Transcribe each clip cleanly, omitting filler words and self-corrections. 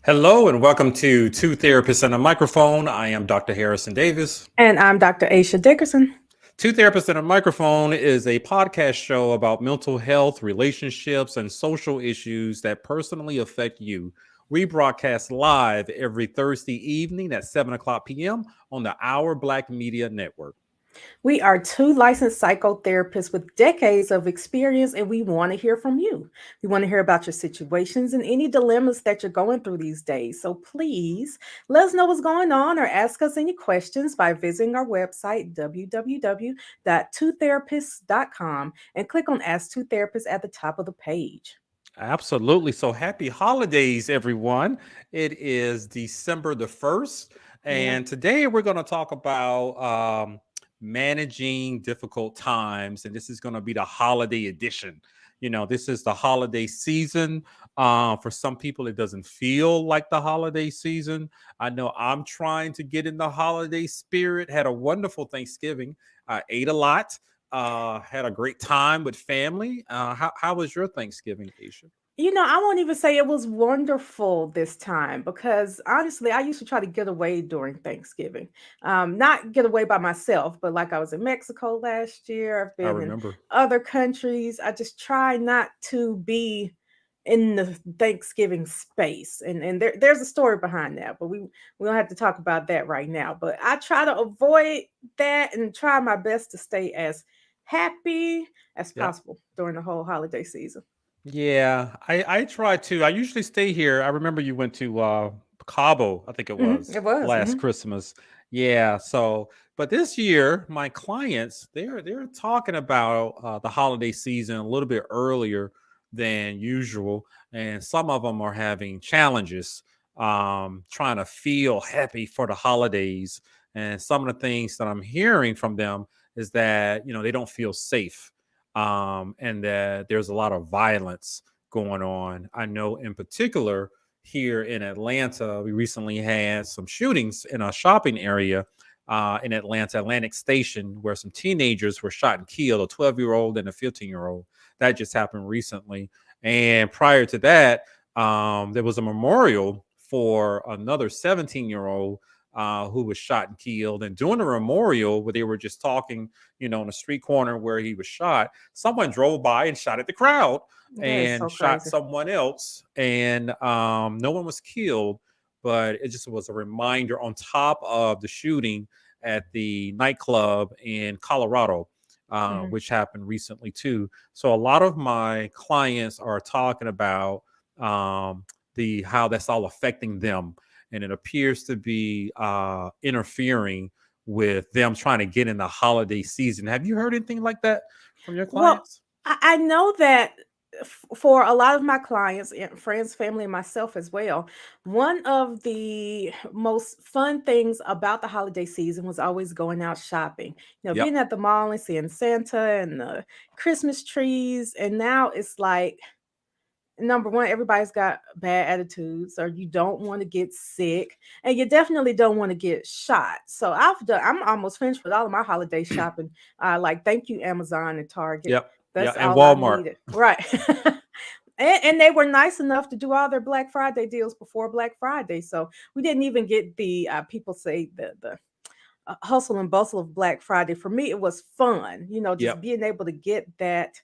Hello and welcome to Two Therapists and a Microphone. I am Dr. Harrison Davis. And I'm Dr. Aisha Dickerson. Two Therapists and a Microphone is a podcast show about mental health, relationships, and social issues that personally affect you. We broadcast live every Thursday evening at 7 o'clock p.m. on the Our Black Media Network. We are two licensed psychotherapists with decades of experience, and we want to hear from you. We want to hear about your situations and any dilemmas that you're going through these days. So please let us know what's going on or ask us any questions by visiting our website, www.twotherapists.com, and click on Ask Two Therapists at the top of the page. Absolutely. So happy holidays, everyone. It is December the 1st. Yeah. And today we're going to talk about managing difficult times. And this is going to be the holiday edition. This is the holiday season. For some people, it doesn't feel like the holiday season. I know I'm trying to get in the holiday spirit. Had a wonderful Thanksgiving. I ate a lot. Had a great time with family. How was your Thanksgiving, Aisha? I won't even say it was wonderful this time because honestly, I used to try to get away during Thanksgiving. Not get away by myself, but like I was in Mexico last year, I've I been in remember. other countries. I just try not to be in the Thanksgiving space. And there's a story behind that, but we don't have to talk about that right now. But I try to avoid that and try my best to stay as happy as Yep. possible during the whole holiday season. Yeah, I try to. I usually stay here. I remember you went to Cabo, I think it was It was. last Christmas. Yeah, so but this year my clients they're talking about the holiday season a little bit earlier than usual, and some of them are having challenges trying to feel happy for the holidays. And some of the things that I'm hearing from them is that they don't feel safe, and that there's a lot of violence going on. I know in particular here in Atlanta, we recently had some shootings in a shopping area in Atlanta, Atlantic Station, where some teenagers were shot and killed, a 12-year-old and a 15-year-old. That just happened recently. And prior to that, there was a memorial for another 17-year-old who was shot and killed. And during the memorial, where they were just talking, on the street corner where he was shot, someone drove by and shot at the crowd That is and so shot crazy. someone else. And no one was killed, but it just was a reminder on top of the shooting at the nightclub in Colorado. Mhm. Which happened recently too. So a lot of my clients are talking about the how that's all affecting them, and it appears to be interfering with them trying to get in the holiday season. Have you heard anything like that from your Well, clients? I know that for a lot of my clients and friends, family, and myself as well, one of the most fun things about the holiday season was always going out shopping. Yep. Being at the mall and seeing Santa and the Christmas trees. And now it's like, number one, everybody's got bad attitudes, or you don't want to get sick, and you definitely don't want to get shot. So I'm almost finished with all of my holiday shopping. Like, thank you, Amazon and Target. Yep. Yeah. That's And all I Walmart. needed. Right. And they were nice enough to do all their Black Friday deals before Black Friday. So we didn't even get the people say the hustle and bustle of Black Friday. For me, it was fun, just Yep. being able to get that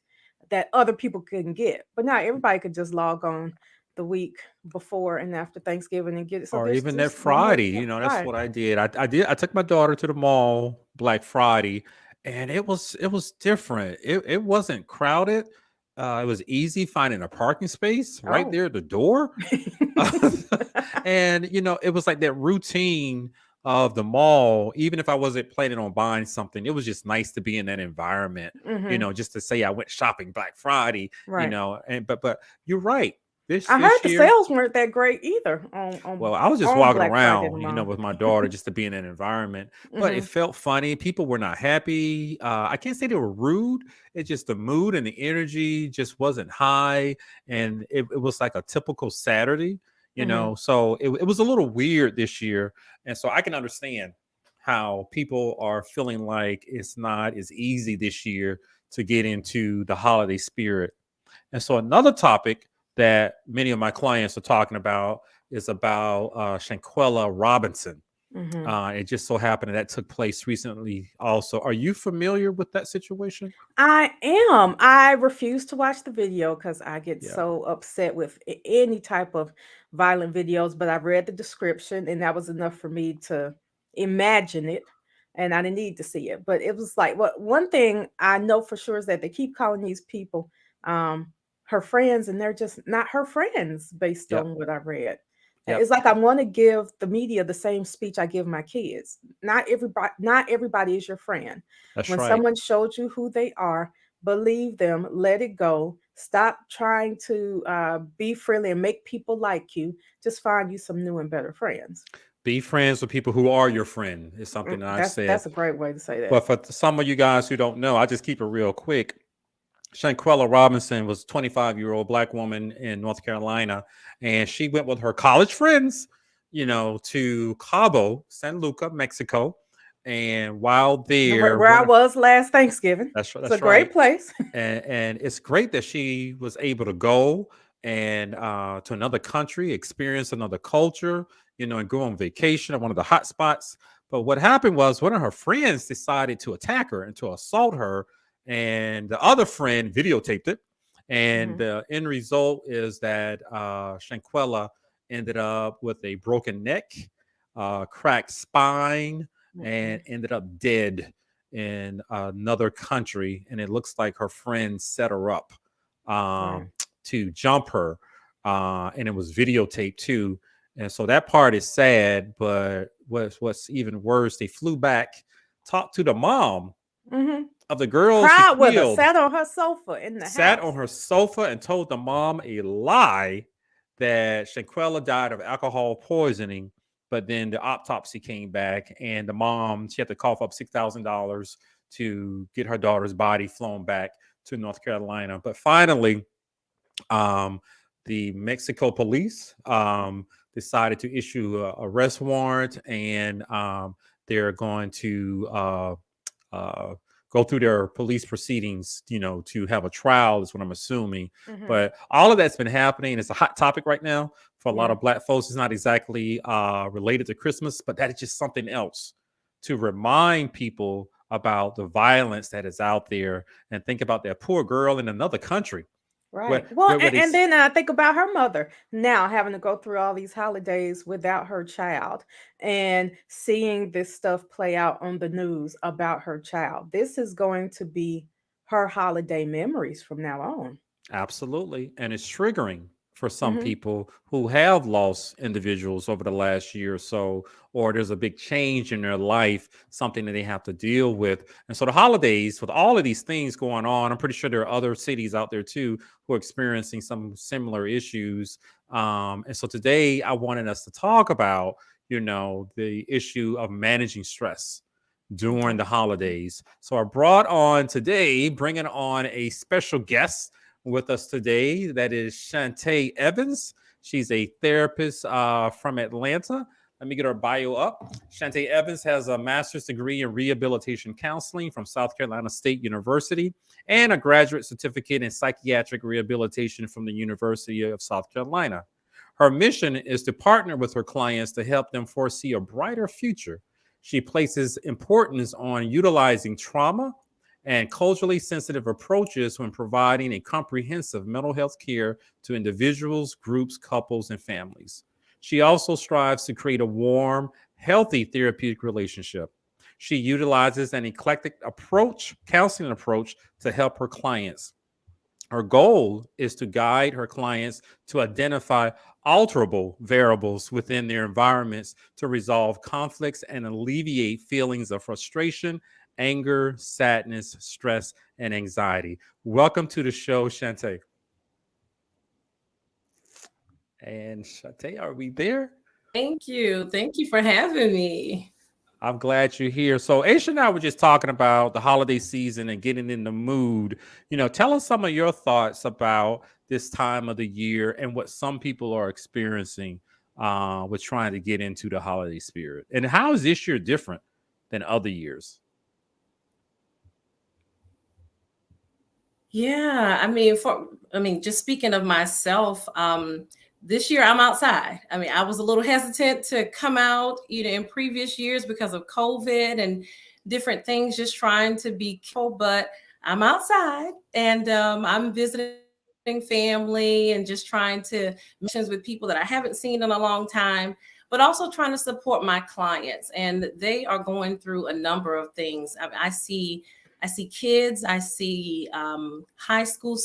other people couldn't get. But now everybody could just log on the week before and after Thanksgiving and get it. So Or there's even that just no more Friday, that's right. what I did. I took my daughter to the mall Black Friday, and it was different. It wasn't crowded. It was easy finding a parking space right Oh. there at the door. And it was like that routine of the mall. Even if I wasn't planning on buying something, it was just nice to be in that environment, Hmm. just to say I went shopping Black Friday, Right. and but you're right. this I heard this the year, sales weren't that great either well, I was just on walking Black Friday in the around, mall. with my daughter, just to be in an environment, but it Hmm. felt funny. People were not happy. I can't say they were rude. It's just the mood and the energy just wasn't high, and it was like a typical Saturday. Hmm. So it was a little weird this year, and so I can understand how people are feeling like it's not as easy this year to get into the holiday spirit. And so another topic that many of my clients are talking about is about Shanquella Robinson. Mhm. It just so happened that took place recently also. Are you familiar with that situation? I am. I refuse to watch the video because I get Yeah, so upset with any type of violent videos. But I read the description, and that was enough for me to imagine it. And I didn't need to see it. But it was like, what one thing I know for sure is that they keep calling these people um, her friends, and they're just not her friends based yep, on what I read. yep. It's like I want to give the media the same speech I give my kids. Not everybody is your friend. That's When right. someone showed you who they are, believe them, let it go. Stop trying to be friendly and make people like you. Just find you some new and better friends. Be friends with people who are your friend is something that I've said. That's a great way to say that. But for some of you guys who don't know, I'll just keep it real quick. Shanquella Robinson was a 25-year-old black woman in North Carolina, and she went with her college friends, to Cabo San Luca, Mexico. And while there, Where I was last Thanksgiving, it's a that's right. great place. And it's great that she was able to go and to another country, experience another culture, and go on vacation at one of the hot spots. But what happened was one of her friends decided to attack her and to assault her, and the other friend videotaped it. And Mhm, the end result is that Shanquella ended up with a broken neck, cracked spine, and mhm. ended up dead in another country. And it looks like her friend set her up Right. to jump her. And it was videotaped too. And so that part is sad, but what's even worse, they flew back, talked to the mom Mhm. of the girl she Cried with her, killed, sat on her sofa in the sat on house. her sofa and told the mom a lie that Shanquella died of alcohol poisoning. But then the autopsy came back, and the mom, she had to cough up $6,000 to get her daughter's body flown back to North Carolina. But finally, um, the Mexico police decided to issue a arrest warrant, and they're going to uh, go through their police proceedings, to have a trial, is what I'm assuming. Mhm. But all of that's been happening. It's a hot topic right now for a lot Yeah. of black folks. It's not exactly related to Christmas, but that is just something else to remind people about the violence that is out there and think about that poor girl in another country Right. where Well, where, where they and then I think about her mother now having to go through all these holidays without her child and seeing this stuff play out on the news about her child. This is going to be her holiday memories from now on. Absolutely. And it's triggering for some Hmm. people who have lost individuals over the last year or so, or there's a big change in their life, something that they have to deal with. And so the holidays, with all of these things going on, I'm pretty sure there are other cities out there too who are experiencing some similar issues. And so today I wanted us to talk about, the issue of managing stress during Okay. the holidays. So I brought on today, bringing on a special guest with us today. That is Shantae Evans. She's a therapist from Atlanta. Let me get her bio up. Shantae Evans has a master's degree in rehabilitation counseling from South Carolina State University and a graduate certificate in psychiatric rehabilitation from the University of South Carolina. Her mission is to partner with her clients to help them foresee a brighter future. She places importance on utilizing trauma and culturally sensitive approaches when providing a comprehensive mental health care to individuals, groups, couples, and families. She also strives to create a warm, healthy therapeutic relationship. She utilizes an eclectic approach, counseling approach, to help her clients. Her goal is to guide her clients to identify alterable variables within their environments to resolve conflicts and alleviate feelings of frustration, anger, sadness, stress, and anxiety. Welcome to the show, Shantae. And Shantae, are we there? Thank you. Thank you for having me. I'm glad you're here. So, Aisha and I were just talking about the holiday season and getting in the mood. Tell us some of your thoughts about this time of the year and what some people are experiencing with trying to get into the holiday spirit. And how is this year different than other years? Yeah, just speaking of myself, this year I'm outside. I mean, I was a little hesitant to come out, in previous years because of COVID and different things, just trying to be careful, but I'm outside and I'm visiting family and just trying to missions with people that I haven't seen in a long time, but also trying to support my clients. And they are going through a number of things. I see kids, I see high school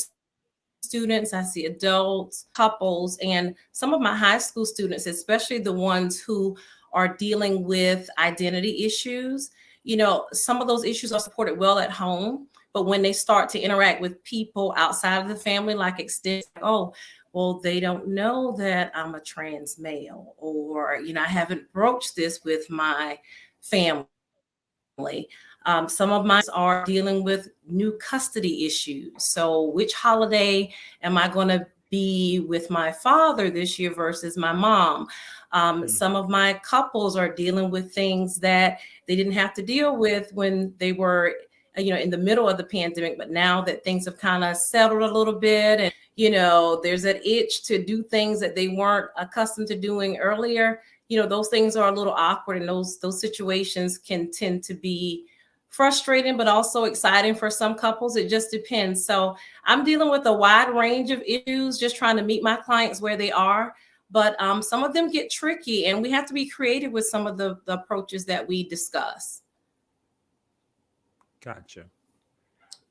students, I see adults, couples, and some of my high school students, especially the ones who are dealing with identity issues. Some of those issues are supported well at home, but when they start to interact with people outside of the family, like extended, oh, well, they don't know that I'm a trans male, or, I haven't broached this with my family. Some of mine are dealing with new custody issues. So, which holiday am I going to be with my father this year versus my mom? Some of my couples are dealing with things that they didn't have to deal with when they were, in the middle of the pandemic. But now that things have kind of settled a little bit, and there's an itch to do things that they weren't accustomed to doing earlier. Those things are a little awkward, and those situations can tend to be frustrating, but also exciting for some couples. It just depends. So I'm dealing with a wide range of issues, just trying to meet my clients where they are. But some of them get tricky, and we have to be creative with some of the approaches that we discuss. Gotcha.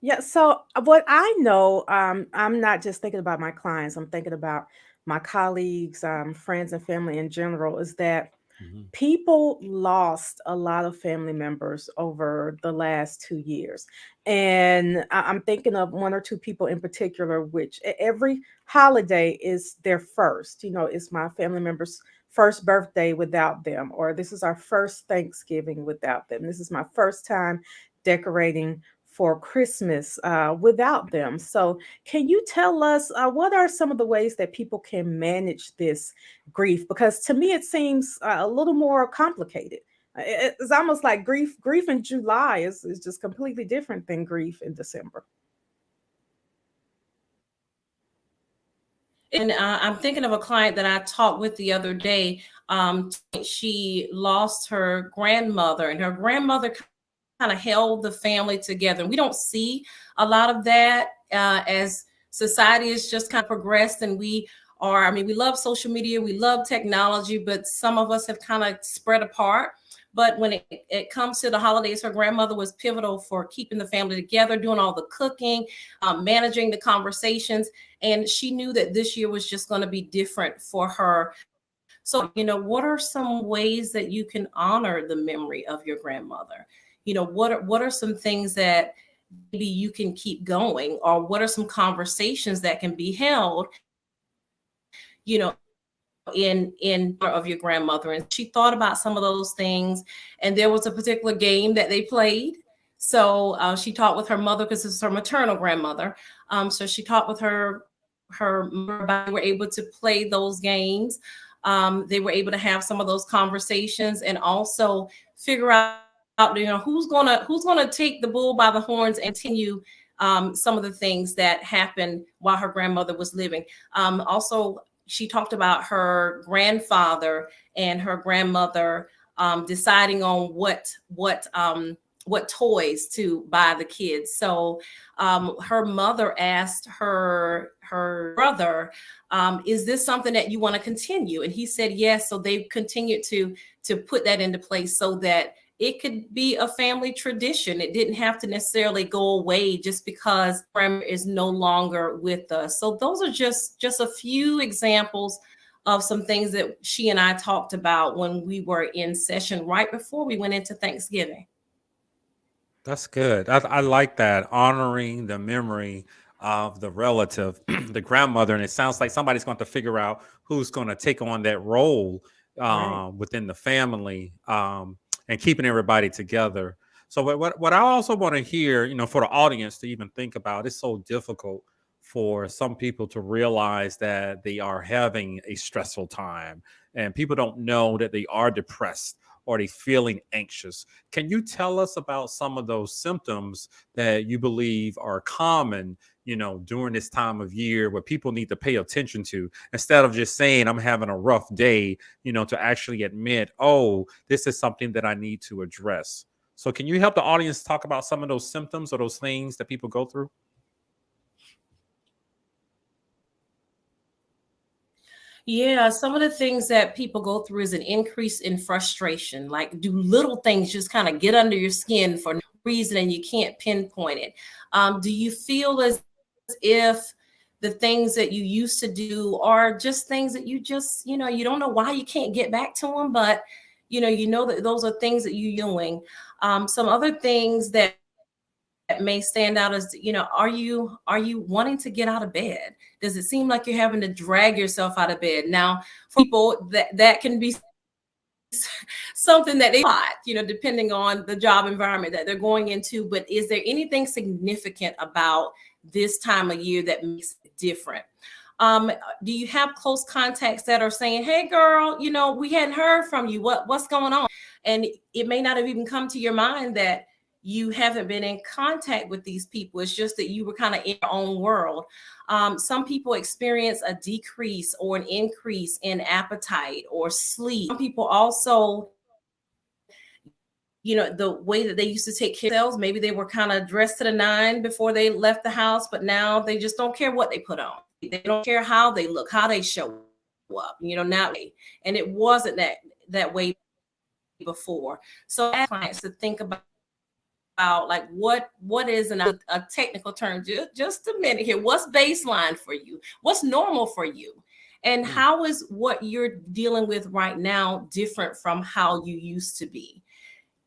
Yeah. So what I know, I'm not just thinking about my clients. I'm thinking about my colleagues, friends, and family in general. Is that Mhm. people lost a lot of family members over the last 2 years. And I'm thinking of one or two people in particular, which every holiday is their first. It's my family member's first birthday without them, or this is our first Thanksgiving without them. This is my first time decorating for Christmas without them. So, can you tell us what are some of the ways that people can manage this grief? Because to me, it seems a little more complicated. It's almost like grief in July is just completely different than grief in December. And I'm thinking of a client that I talked with the other day. She lost her grandmother, and her grandmother kind of held the family together. And we don't see a lot of that as society has just kind of progressed. And we love social media, we love technology, but some of us have kind of spread apart. But when it comes to the holidays, her grandmother was pivotal for keeping the family together, doing all the cooking, managing the conversations. And she knew that this year was just going to be different for her. So, what are some ways that you can honor the memory of your grandmother? What are some things that maybe you can keep going, or what are some conversations that can be held, you know, in of your grandmother? And she thought about some of those things, and there was a particular game that they played. So she talked with her mother, because it's her maternal grandmother. So she talked with her mother. Were able to play those games. They were able to have some of those conversations, and also figure out, who's gonna take the bull by the horns and continue some of the things that happened while her grandmother was living. Also, she talked about her grandfather and her grandmother deciding on what toys to buy the kids. So her mother asked her brother, "Is this something that you want to continue?" And he said yes. So they've continued to put that into place so that it could be a family tradition. It didn't have to necessarily go away just because grandma is no longer with us. So those are just a few examples of some things that she and I talked about when we were in session right before we went into Thanksgiving. That's good. I like that, honoring the memory of the relative, the grandmother. And it sounds like somebody's going to figure out who's going to take on that role Right. within the family, and keeping everybody together. So, what I also want to hear, for the audience to even think about, it's so difficult for some people to realize that they are having a stressful time, and people don't know that they are depressed or they feeling anxious. Can you tell us about some of those symptoms that you believe are common, during this time of year where people need to pay attention to, instead of just saying, I'm having a rough day, to actually admit, oh, this is something that I need to address. So can you help the audience talk about some of those symptoms or those things that people go through? Yeah, some of the things that people go through is an increase in frustration. Like, do little things just kind of get under your skin for no reason and you can't pinpoint it? Do you feel as if the things that you used to do are just things that you don't know why you can't get back to them, but you know that those are things that you're doing. Some other things that may stand out as, are you wanting to get out of bed? Does it seem like you're having to drag yourself out of bed? Now, for people, that can be something that they want, depending on the job environment that they're going into. But is there anything significant about this time of year that makes it different? Do you have close contacts that are saying, hey girl, we hadn't heard from you, what's going on? And it may not have even come to your mind that you haven't been in contact with these people. It's just that you were kind of in your own world. Some people experience a decrease or an increase in appetite or sleep. Some people also, the way that they used to take care of themselves, maybe they were kind of dressed to the nine before they left the house, but now they just don't care what they put on. They don't care how they look, how they show up, now. And it wasn't that way before. So I ask clients to think about like what is a technical term, just a minute here, what's baseline for you, what's normal for you, and how is what you're dealing with right now different from how you used to be.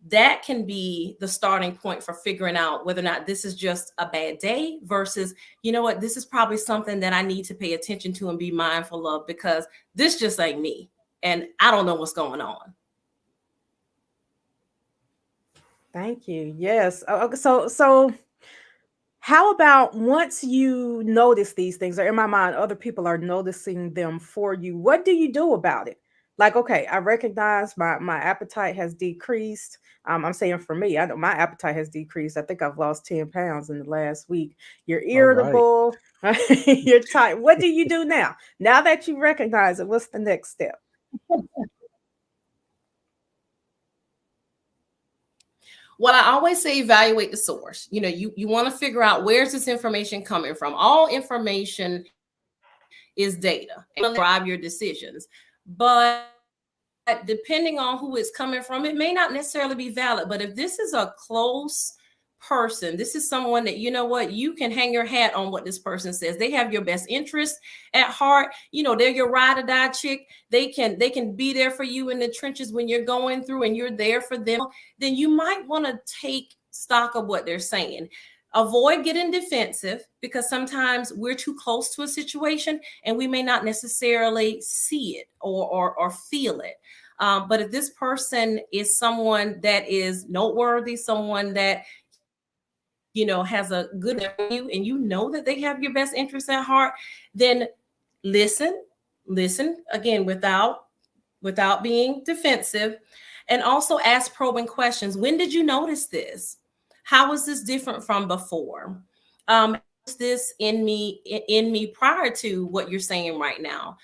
That can be the starting point for figuring out whether or not this is just a bad day versus, this is probably something that I need to pay attention to and be mindful of, because this just ain't me and I don't know what's going on. Thank you. Yes. Okay. So how about once you notice these things, or in my mind, other people are noticing them for you, what do you do about it? Like, okay, I recognize my appetite has decreased. I'm saying for me, I know my appetite has decreased. I think I've lost 10 pounds in the last week. You're All right. irritable. You're tired. What do you do now? Now that you recognize it, what's the next step? Well, I always say evaluate the source. You want to figure out, where's this information coming from? All information is data and drive your decisions. But depending on who it's coming from, it may not necessarily be valid. But if this is a close person, this is someone that, you can hang your hat on what this person says. They have your best interest at heart. They're your ride or die chick. They can be there for you in the trenches when you're going through, and you're there for them. Then you might want to take stock of what they're saying. Avoid getting defensive, because sometimes we're too close to a situation and we may not necessarily see it or feel it. But if this person is someone that is noteworthy, someone that has a good value, and that they have your best interest at heart, then listen again without being defensive, and also ask probing questions. When did you notice this? How is this different from before? Is this in me prior to what you're saying right now?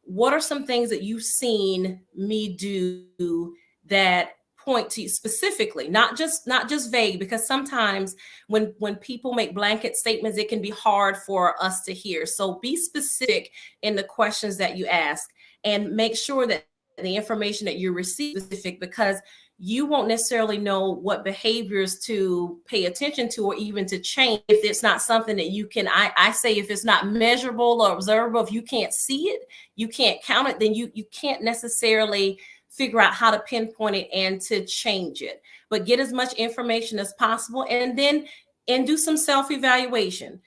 What are some things that you've seen me do that point to you specifically, not just vague, because sometimes when people make blanket statements, it can be hard for us to hear. So be specific in the questions that you ask, and make sure that the information that you receive is specific, because you won't necessarily know what behaviors to pay attention to or even to change if it's not something that you can, I say, if it's not measurable or observable, if you can't see it, you can't count it, then you can't necessarily figure out how to pinpoint it and to change it. But get as much information as possible, and do some self-evaluation.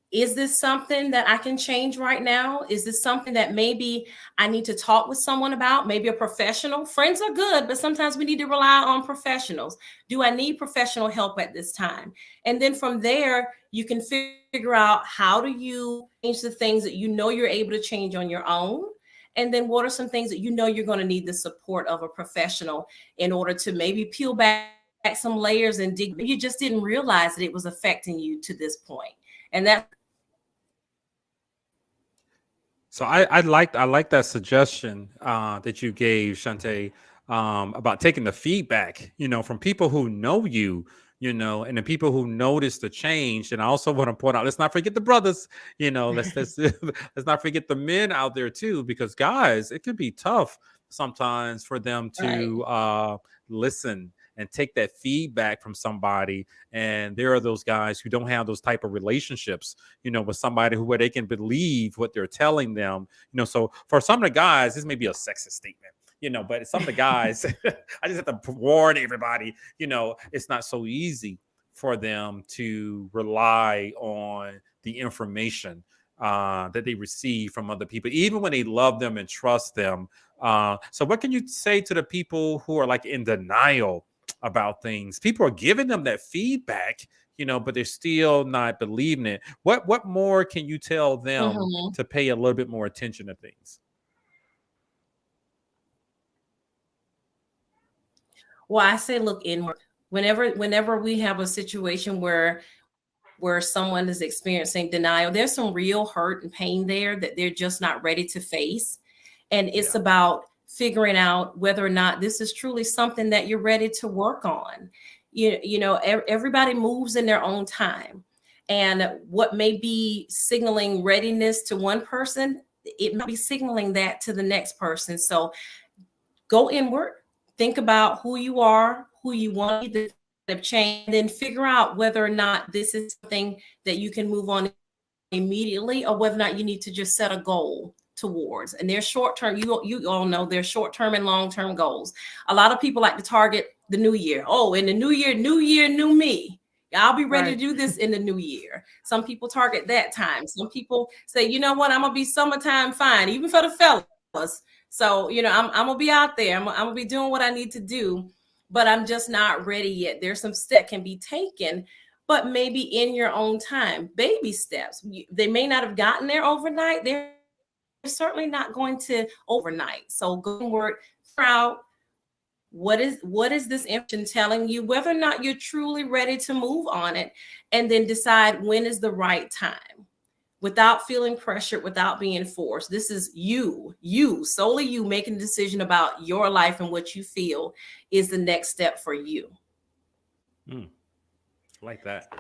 Is this something that I can change right now? Is this something that maybe I need to talk with someone about? Maybe a professional. Friends are good, but sometimes we need to rely on professionals. Do I need professional help at this time? And then from there, you can figure out, how do you change the things that you're able to change on your own? And then what are some things that you know you're going to need the support of a professional in order to maybe peel back some layers and dig. You just didn't realize that it was affecting you to this point. And that. So I like that suggestion that you gave, Shante, about taking the feedback, from people who know you, and the people who notice the change. And I also want to point out, let's not forget the brothers, let's let's not forget the men out there too, because guys, it can be tough sometimes for them to listen and take that feedback from somebody. And there are those guys who don't have those type of relationships, with somebody where they can believe what they're telling them. So for some of the guys, this may be a sexist statement, but some of the guys, I just have to warn everybody, it's not so easy for them to rely on the information that they receive from other people, even when they love them and trust them. So what can you say to the people who are like in denial about things? People are giving them that feedback, but they're still not believing it. What more can you tell them to pay a little bit more attention to things? Well, I say look inward. Whenever we have a situation where someone is experiencing denial, there's some real hurt and pain there that they're just not ready to face. And it's about figuring out whether or not this is truly something that you're ready to work on. Everybody moves in their own time. And what may be signaling readiness to one person, it might be signaling that to the next person. So go inward, think about who you are, who you want to change, and then figure out whether or not this is something that you can move on immediately, or whether or not you need to just set a goal towards. And there's short-term, you all know there's short-term and long-term goals. A lot of people like to target the new year. Oh, in the new year, new me. I'll be ready to do this in the new year. Some people target that time. Some people say, you know what, I'm gonna be summertime fine, even for the fellas. So, I'm gonna be out there. I'm gonna be doing what I need to do, but I'm just not ready yet. There's some steps can be taken, but maybe in your own time, baby steps. They may not have gotten there overnight. They're certainly not going to overnight. So go and work out what is this information telling you, whether or not you're truly ready to move on it, and then decide when is the right time without feeling pressured, without being forced. This is solely you making a decision about your life and what you feel is the next step for you. Like that.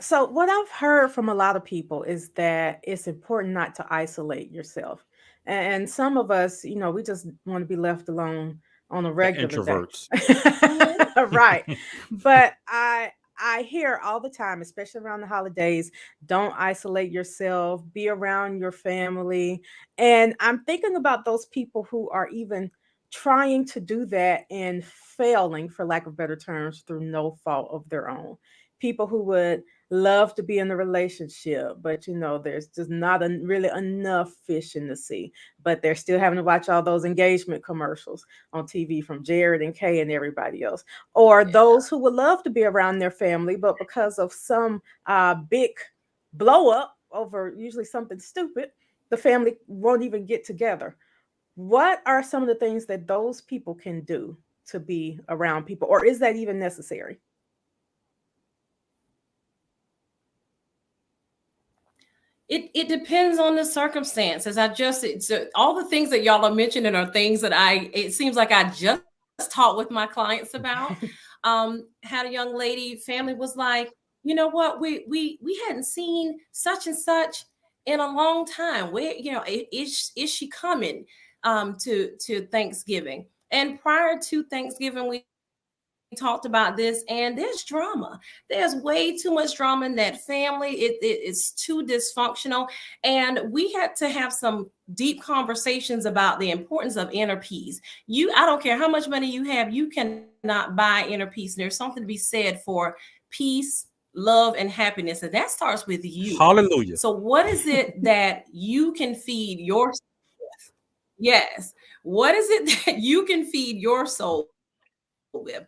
So what I've heard from a lot of people is that it's important not to isolate yourself. And some of us, we just want to be left alone on a regular introverts. Day. Right. But I hear all the time, especially around the holidays, don't isolate yourself, be around your family. And I'm thinking about those people who are even trying to do that and failing, for lack of better terms, through no fault of their own. People who would love to be in a relationship, but there's just not really enough fish in the sea. But they're still having to watch all those engagement commercials on TV from Jared and Kay and everybody else. Or those who would love to be around their family, but because of some big blow up over usually something stupid, the family won't even get together. What are some of the things that those people can do to be around people, or is that even necessary? It depends on the circumstances. All the things that y'all are mentioning are things that it seems like I just talked with my clients about. Had a young lady, family was like, you know what, we hadn't seen such and such in a long time. Where, is she coming to Thanksgiving? And prior to Thanksgiving, we talked about this, and there's drama. There's way too much drama in that family. It's too dysfunctional. And we had to have some deep conversations about the importance of inner peace. I don't care how much money you have, you cannot buy inner peace. And there's something to be said for peace, love, and happiness. And that starts with you. Hallelujah. So what is it that you can feed your soul? Yes. What is it that you can feed your soul with?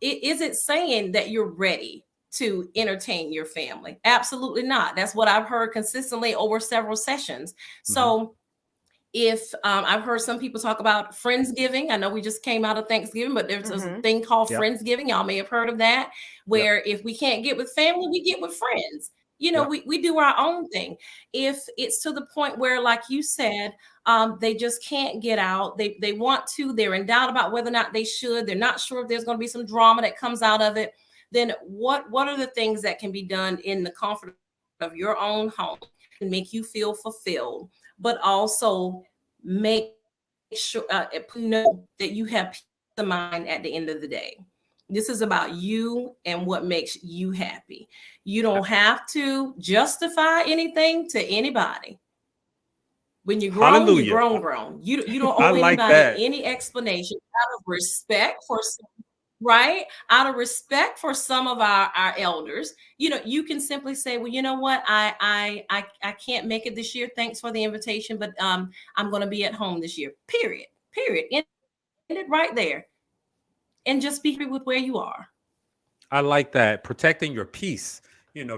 Is it saying that you're ready to entertain your family? Absolutely not. That's what I've heard consistently over several sessions. So If I've heard some people talk about Friendsgiving. I know we just came out of Thanksgiving, but there's a Mhm. thing called Yep. Friendsgiving. Y'all may have heard of that, Yep. where if we can't get with family, we get with friends. You know, Yep. we do our own thing. If it's to the point where, like you said, they just can't get out, they want to, they're in doubt about whether or not they should, they're not sure if there's going to be some drama that comes out of it, then what are the things that can be done in the comfort of your own home and make you feel fulfilled, but also make sure know that you have peace of mind at the end of the day. This is about you and what makes you happy. You don't have to justify anything to anybody. When you're grown, you're Hallelujah. grown. You don't I owe like anybody that. any explanation out of respect for some, right? Out of respect for some of our elders. You know, you can simply say, well, you know what, I can't make it this year. Thanks for the invitation, but I'm going to be at home this year. Period. End it right there, and just be happy with where you are. I like that. Protecting your peace,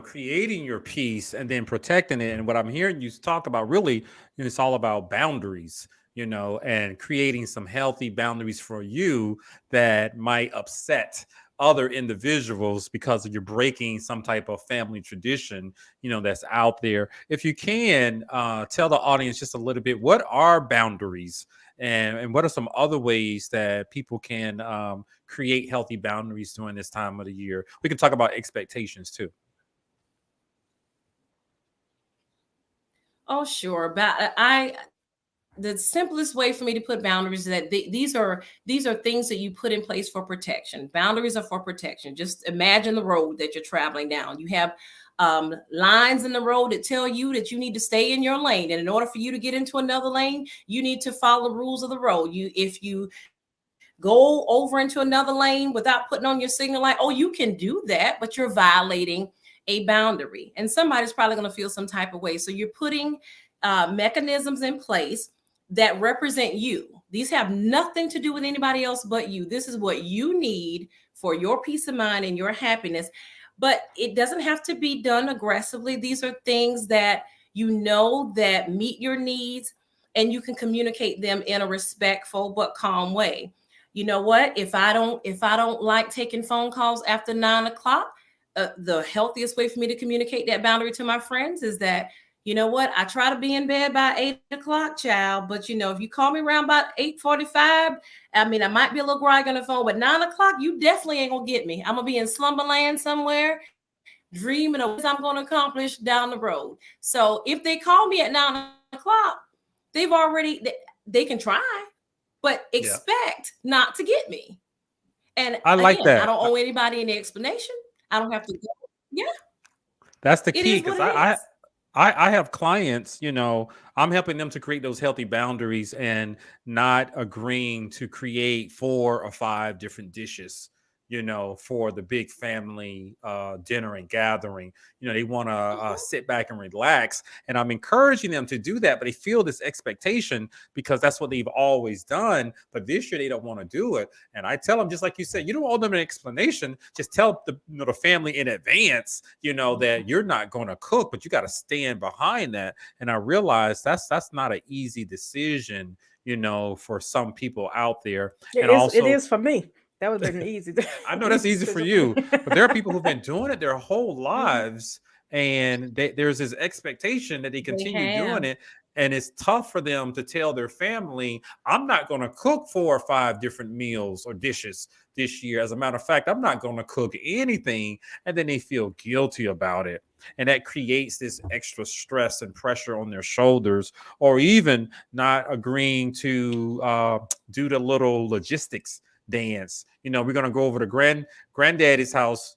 creating your peace and then protecting it. And what I'm hearing you talk about really, it's all about boundaries, and creating some healthy boundaries for you that might upset other individuals because of you're breaking some type of family tradition, that's out there. If you can tell the audience just a little bit, what are boundaries? And what are some other ways that people can create healthy boundaries during this time of the year? We can talk about expectations too. Oh, sure. But I the simplest way for me to put boundaries is that these are things that you put in place for protection. Boundaries are for protection. Just imagine the road that you're traveling down. You have lines in the road that tell you that you need to stay in your lane, and in order for you to get into another lane, you need to follow the rules of the road. If you go over into another lane without putting on your signal light, oh, you can do that, but you're violating a boundary, and somebody's probably going to feel some type of way. So you're putting mechanisms in place that represent you. These have nothing to do with anybody else but you. This is what you need for your peace of mind and your happiness. But it doesn't have to be done aggressively. These are things that that meet your needs, and you can communicate them in a respectful but calm way. You know what? If I don't like taking phone calls after 9 o'clock, the healthiest way for me to communicate that boundary to my friends is that, you know what, I try to be in bed by 8 o'clock, child. But if you call me around about 8:45, I mean, I might be a little groggy on the phone, but 9 o'clock, you definitely ain't gonna get me. I'm gonna be in slumberland somewhere, dreaming of what I'm gonna accomplish down the road. So if they call me at 9 o'clock, they've already they can try, but Yeah. expect not to get me. And I like again, I that. don't owe anybody any explanation. I don't have to go. Yeah, That's the it key is what because it I, is. I have clients, I'm helping them to create those healthy boundaries and not agreeing to create 4 or 5 different dishes, for the big family dinner and gathering. They want to Mhm. sit back and relax. And I'm encouraging them to do that, but they feel this expectation because that's what they've always done. But this year they don't want to do it. And I tell them, just like you said, you don't owe them an explanation. Just tell the family in advance, that you're not going to cook, but you got to stand behind that. And I realize that's not an easy decision, for some people out there. And It also, is for me. That would have been easy, I know that's easy easy for decision for you, me. but there are people who've been doing it their whole Mhm. lives, and there's this expectation that they They continue doing have. it. And it's tough for them to tell their family, I'm not going to cook 4 or 5 different meals or dishes this year. As a matter of fact, I'm not going to cook anything. And then they feel guilty about it. And that creates this extra stress and pressure on their shoulders, or even not agreeing to do the little logistics dance. We're gonna go over to granddaddy's house,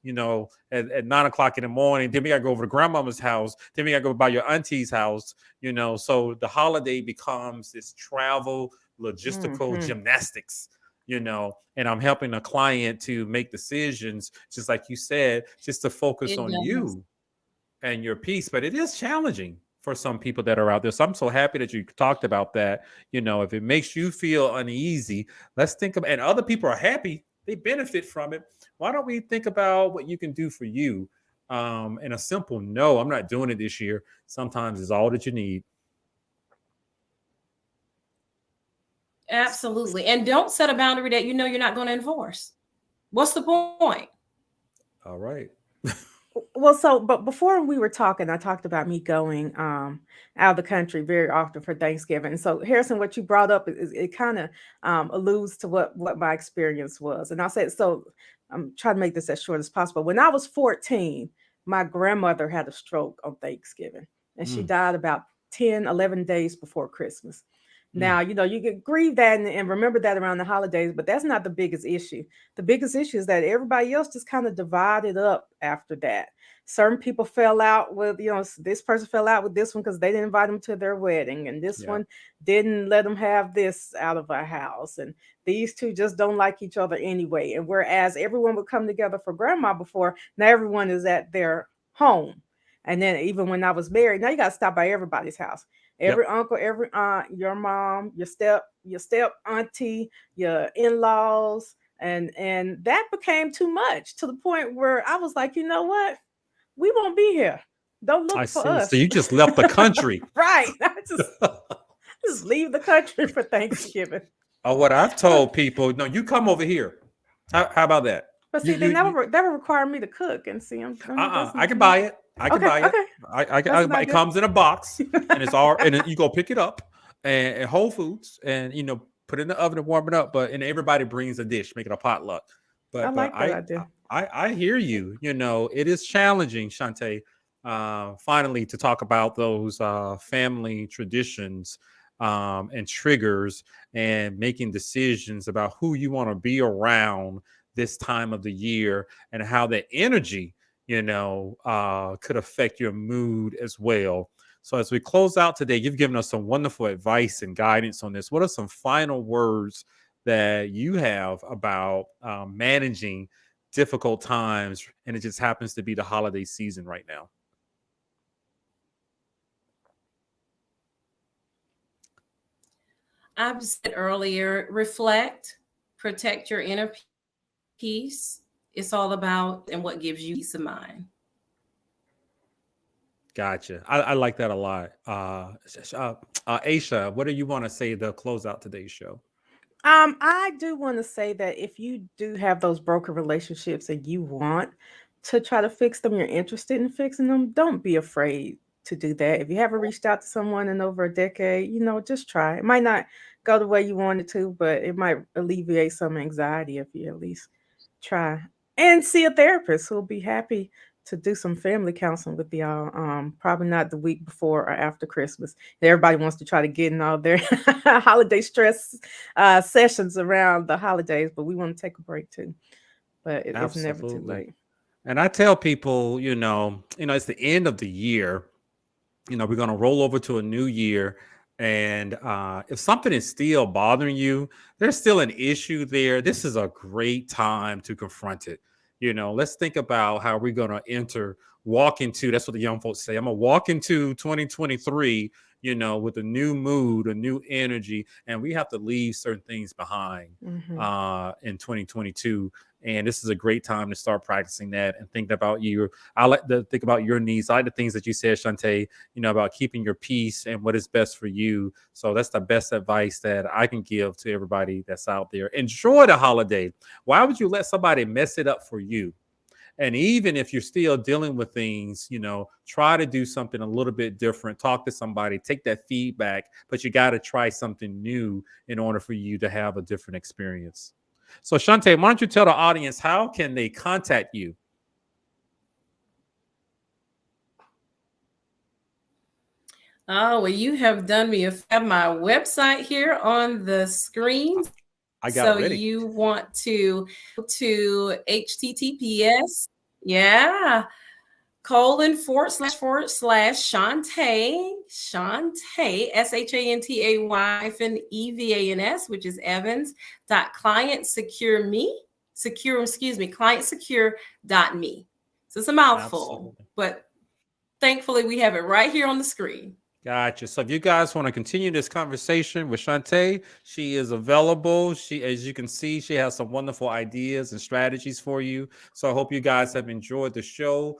at 9 o'clock in the morning. Then we gotta go over to grandmama's house. Then we gotta go by your auntie's house. So the holiday becomes this travel logistical Mhm. gymnastics. And I'm helping a client to make decisions, just like you said, just to focus It on does. you and your peace. But it is challenging for some people that are out there. So I'm so happy that you talked about that. If it makes you feel uneasy, let's think about, and other people are happy, they benefit from it. Why don't we think about what you can do for you? And a simple no, I'm not doing it this year. Sometimes is all that you need. Absolutely. And don't set a boundary that you know you're not going to enforce. What's the point? All right. Well, so but before we were talking, I talked about me going out of the country very often for Thanksgiving. So Harrison, what you brought up is it kind of alludes to what my experience was. And I said, so I'm trying to make this as short as possible. When I was 14, my grandmother had a stroke on Thanksgiving, and she Mm, died about 10, 11 days before Christmas. mm. Now, you can grieve that and remember that around the holidays, but that's not the biggest issue. The biggest issue is that everybody else just kind of divided up after that. Certain people fell out with, this person fell out with this one because they didn't invite them to their wedding, and this Yeah. one didn't let them have this out of our house. And these two just don't like each other anyway. And whereas everyone would come together for grandma before, now everyone is at their home. And then even when I was married, now you got to stop by everybody's house. Every Yep. uncle, every aunt, your mom, your step auntie, your in-laws, and that became too much to the point where I was like, you know what? We won't be here. Don't I look for see. So us. you just left the country. Right. I just leave the country for Thanksgiving. What I've told people, no, you come over here. How about that? But You, see, they you, you never require me to cook. And see, that's I not can me. buy it. I can Okay, buy it. okay, that's an It idea. comes in a box, and it's all, and then you go pick it up and Whole Foods, and put it in the oven and warm it up. But and everybody brings a dish, make it a potluck. I But like that idea. I hear you. It is challenging, Shante. Finally, to talk about those family traditions and triggers, and making decisions about who you want to be around this time of the year, and how that energy could affect your mood as well. So, as we close out today, you've given us some wonderful advice and guidance on this. What are some final words that you have about managing difficult times? And it just happens to be the holiday season right now. I've said earlier, reflect, protect your inner peace. It's all about and what gives you peace of mind. Gotcha. I like that a lot. Aisha, what do you want to say to close out today's show? I do want to say that if you do have those broken relationships and you want to try to fix them, you're interested in fixing them, don't be afraid to do that. If you haven't reached out to someone in over a decade, just try. It might not go the way you want it to, but it might alleviate some anxiety if you at least try. And see a therapist who'll be happy to do some family counseling with y'all. Probably not the week before or after Christmas. Everybody wants to try to get in all their holiday stress sessions around the holidays, but we want to take a break too. But it's never too Absolutely. late. And I tell people, it's the end of the year. We're going to roll over to a new year. And if something is still bothering you, there's still an issue there. This is a great time to confront it. Let's think about how we're going to walk into, that's what the young folks say. I'm going to walk into 2023, with a new mood, a new energy, and we have to leave certain things behind Hmm. in 2022. And this is a great time to start practicing that and think about you. I like to think about your needs. I like the things that you said, Shante, about keeping your peace and what is best for you. So that's the best advice that I can give to everybody that's out there. Enjoy the holiday. Why would you let somebody mess it up for you? And even if you're still dealing with things, try to do something a little bit different. Talk to somebody, take that feedback, but you got to try something new in order for you to have a different experience. So, Shante, why don't you tell the audience how can they contact you? Oh, well, you have done me have my website here on the screen. I got So it ready. you want to HTTPS, yeah, :// Shantay, SHANTAY-EVANS, which is Evans, clientsecure.me. So it's a mouthful, Absolutely. but thankfully we have it right here on the screen. Gotcha. So if you guys want to continue this conversation with Shante, she is available. She, as you can see, she has some wonderful ideas and strategies for you. So I hope you guys have enjoyed the show.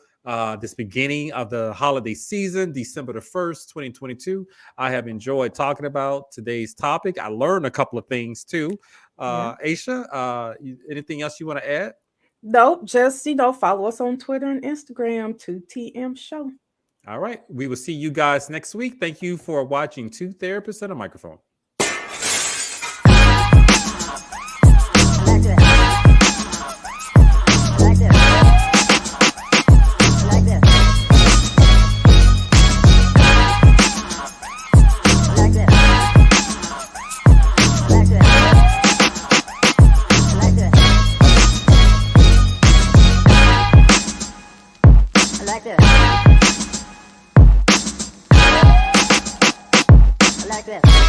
this beginning of the holiday season, December the 1st, 2022. I have enjoyed talking about today's topic. I learned a couple of things too. Aisha, anything else you want to add? Nope, just follow us on Twitter and Instagram, 2TM Show. All right. We will see you guys next week. Thank you for watching Two Therapists and a Microphone. Like this.